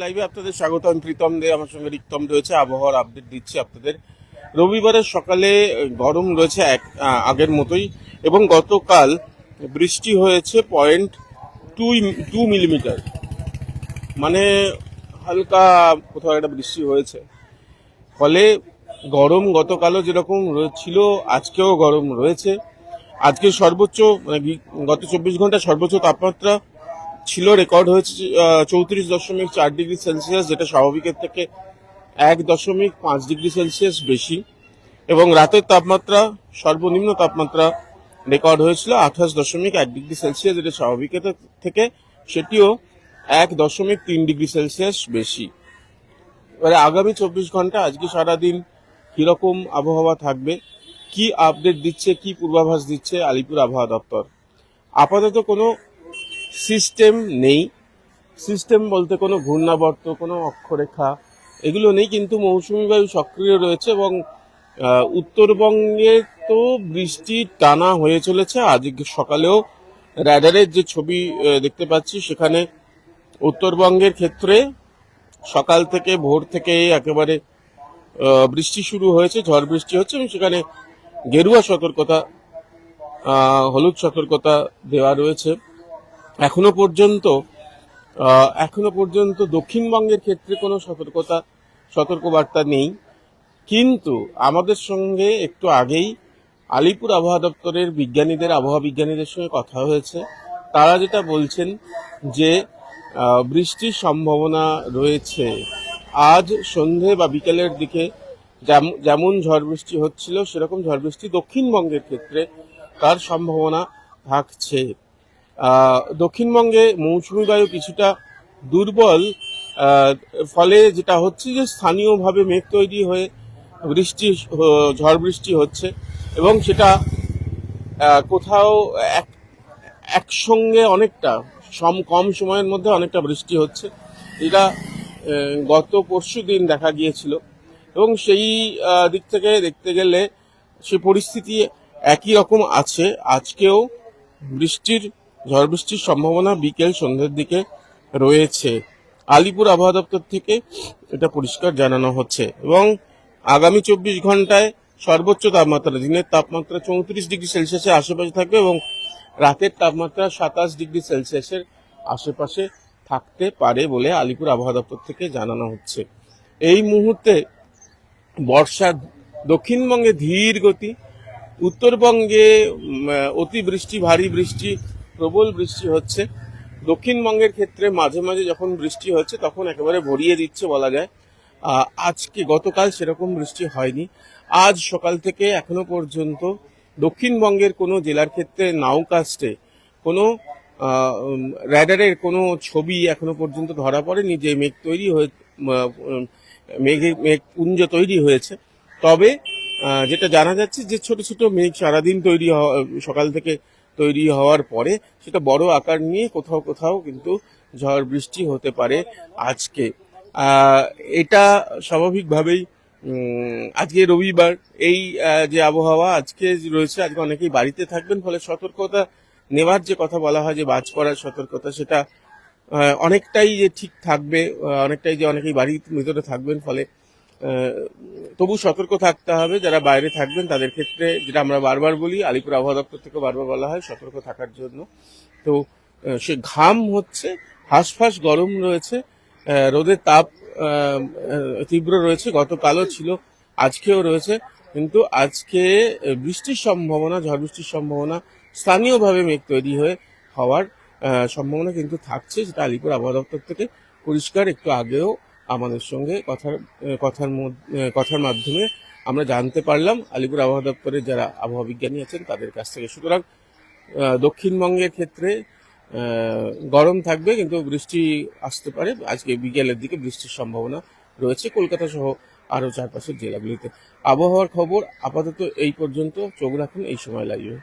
লাইভে আপনাদের স্বাগত। আমি প্রীতম দে, আমার সঙ্গে রিক্তম রয়েছে। আবহাওয়ার আপডেট দিচ্ছি আপনাদের। রবিবারের সকালে গরম রয়েছে আগের মতোই, এবং গতকাল বৃষ্টি হয়েছে 0.2 মিলিমিটার, মানে হালকা কোথাও একটা বৃষ্টি হয়েছে। ফলে গরম গতকালও যেরকম ছিল আজকেও গরম রয়েছে। আজকে সর্বোচ্চ গত 24 ঘন্টা সর্বোচ্চ তাপমাত্রা ছিল, রেকর্ড হয়েছে 34.4 ডিগ্রি সেলসিয়াস, যেটা স্বাভাবিকের থেকে 1.5 ডিগ্রি সেলসিয়াস বেশি। এবং রাতের তাপমাত্রা, সর্বনিম্ন তাপমাত্রা রেকর্ড হয়েছিল 28.1 ডিগ্রি সেলসিয়াস, যেটা স্বাভাবিকের থেকে সেটিও 1.3 ডিগ্রি সেলসিয়াস বেশি। এবারে আগামী 24 ঘন্টা, আজকে সারাদিন কিরকম আবহাওয়া থাকবে, কি আপডেট দিচ্ছে, কি পূর্বাভাস দিচ্ছে আলিপুর আবহাওয়া দপ্তর। আপাতত কোনো সিস্টেম নেই। সিস্টেম বলতে কোনো ঘূর্ণাবর্ত, কোনো অক্ষরেখা এগুলো নেই, কিন্তু মৌসুমী বায়ু সক্রিয় রয়েছে এবং উত্তরবঙ্গে তো বৃষ্টি টানা হয়ে চলেছে। আজকে সকালেও র্যাডারের যে ছবি দেখতে পাচ্ছি, সেখানে উত্তরবঙ্গের ক্ষেত্রে সকাল থেকে ভোর থেকে একেবারে বৃষ্টি শুরু হয়েছে, ঝড় বৃষ্টি হচ্ছে, এবং সেখানে গেরুয়া সতর্কতা, হলুদ সতর্কতা দেওয়া রয়েছে। এখনো পর্যন্ত দক্ষিণবঙ্গের ক্ষেত্রে কোনো সতর্কবার্তা নেই। কিন্তু আমাদের সঙ্গে একটু আগেই আলিপুর আবহাওয়া দপ্তরের আবহাওয়া বিজ্ঞানীদের সঙ্গে কথা হয়েছে। তারা যেটা বলছেন যে বৃষ্টির সম্ভাবনা রয়েছে। আজ সন্ধে বা বিকেলের দিকে যেমন ঝড় বৃষ্টি হচ্ছিল, সেরকম ঝড় বৃষ্টি দক্ষিণবঙ্গের ক্ষেত্রে তার সম্ভাবনা থাকছে। দক্ষিণবঙ্গে মৌসুমী বায়ু কিছুটা দুর্বল, ফলে যেটা হচ্ছে যে স্থানীয়ভাবে মেঘ তৈরি হয়ে ঝড় বৃষ্টি হচ্ছে, এবং সেটা কোথাও একসঙ্গে অনেকটা কম সময়ের মধ্যে অনেকটা বৃষ্টি হচ্ছে। এটা গত পরশু দিন দেখা গিয়েছিল, এবং সেই দিক থেকে দেখতে গেলে সে পরিস্থিতি একই রকম আছে। আজকেও ঝড় বৃষ্টির সম্ভাবনা বিকেল সন্ধ্যের দিকে রয়েছে। আলিপুর আবহাওয়া দপ্তর থেকে এটা পরিষ্কার জানানো হচ্ছে। এবং আগামী 24 ঘন্টায় সর্বোচ্চ তাপমাত্রা, দিনের তাপমাত্রা 34 ডিগ্রি সেলসিয়াসের আশেপাশে থাকবে, এবং রাতের তাপমাত্রা 27 ডিগ্রি সেলসিয়াসের আশেপাশে থাকতে পারে বলে আলিপুর আবহাওয়া দপ্তর থেকে জানানো হচ্ছে। এই মুহূর্তে বর্ষা দক্ষিণবঙ্গে ধীর গতি, উত্তরবঙ্গে অতিবৃষ্টি, ভারী বৃষ্টি, প্রবল বৃষ্টি হচ্ছে। দক্ষিণবঙ্গের ক্ষেত্রে মাঝে মাঝে যখন বৃষ্টি হচ্ছে তখন একেবারে ভরিয়ে দিচ্ছে বলা যায়। গতকাল সেরকম বৃষ্টি হয়নি। আজ সকাল থেকে এখনো পর্যন্ত দক্ষিণবঙ্গের কোনো জেলার ক্ষেত্রে নাওকাস্টে কোনো র্যাডারের কোনো ছবি এখনো পর্যন্ত ধরা পড়েনি যে মেঘপুঞ্জ তৈরি হয়েছে। তবে যেটা জানা যাচ্ছে যে ছোট ছোট মেঘ সারাদিন সকাল থেকে তৈরি হওয়ার পরে সেটা বড় আকার নিয়ে কোথাও কোথাও কিন্তু ঝড় বৃষ্টি হতে পারে আজকে। এটা স্বাভাবিকভাবেই আজকে রবিবার, এই যে আবহাওয়া আজকে রয়েছে, আজকে অনেকেই বাড়িতে থাকবেন, ফলে সতর্কতা নেওয়ার যে কথা বলা হয় যে বাজ পড়ার সতর্কতা, সেটা অনেকটাই যে ঠিক থাকবে, অনেকটাই যে অনেকেই বাড়ির ভিতরে থাকবেন, ফলে তবু সতর্ক থাকতে হবে। যারা বাইরে থাকবেন তাদের ক্ষেত্রে যেটা আমরা বারবার বলি, আলিপুর আবহাওয়া দপ্তর থেকে বারবার বলা হয় সতর্ক থাকার জন্য। তো সে ঘাম হচ্ছে, হাঁসফাঁস গরম রয়েছে, রোদের তাপ তীব্র রয়েছে, গতকালও ছিল, আজকেও রয়েছে। কিন্তু আজকে ঝড় বৃষ্টির সম্ভাবনা, স্থানীয়ভাবে মেঘ তৈরি হওয়ার সম্ভাবনা কিন্তু থাকছে, যেটা আলিপুর আবহাওয়া দপ্তর থেকে পরিষ্কার একটু আগেও আমাদের সঙ্গে কথার মাধ্যমে আমরা জানতে পারলাম, আলিপুর আবহাওয়া দপ্তরের যারা আবহাওয়া বিজ্ঞানী আছেন তাদের কাছ থেকে। সুতরাং দক্ষিণবঙ্গের ক্ষেত্রে গরম থাকবে, কিন্তু বৃষ্টি আসতে পারে। আজকে বিকেলের দিকে বৃষ্টির সম্ভাবনা রয়েছে কলকাতা সহ আরও চারপাশের জেলাগুলিতে। আবহাওয়ার খবর আপাতত এই পর্যন্ত। চোখ রাখুন এই সময় লাইভে।